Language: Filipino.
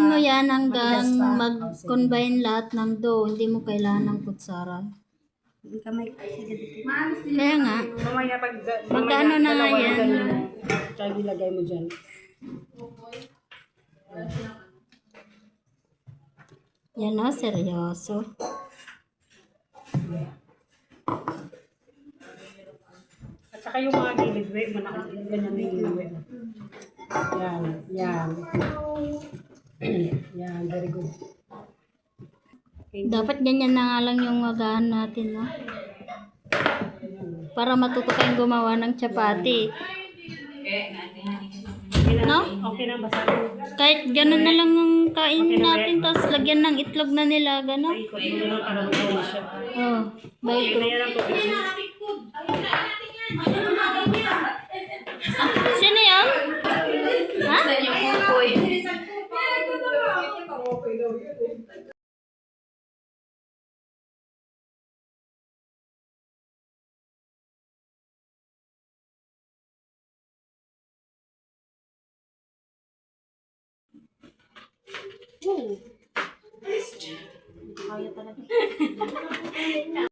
mo yan hanggang mag-combine lahat ng dough. Hindi mo kailangan ng kutsara. Kamay. Kaya nga. Mamaya pag Magkano na nga yan? Tsaka ilagay mo dyan. Yan o, seryoso. At saka yung mga gilid, ganyan na yung gilid. Yan, yan. Yan, very good. Dapat ganyan na nga lang yung agahan natin, no? Para matuto kayong gumawa ng chapati. No? Okay na, basta. Kahit ganun na lang ang kainin natin, tapos lagyan ng itlog na nila, gano'n. Ikot mo na lang para magkawa siya. Oh, bye ko. Sino yun? Ha? Kaya talaga.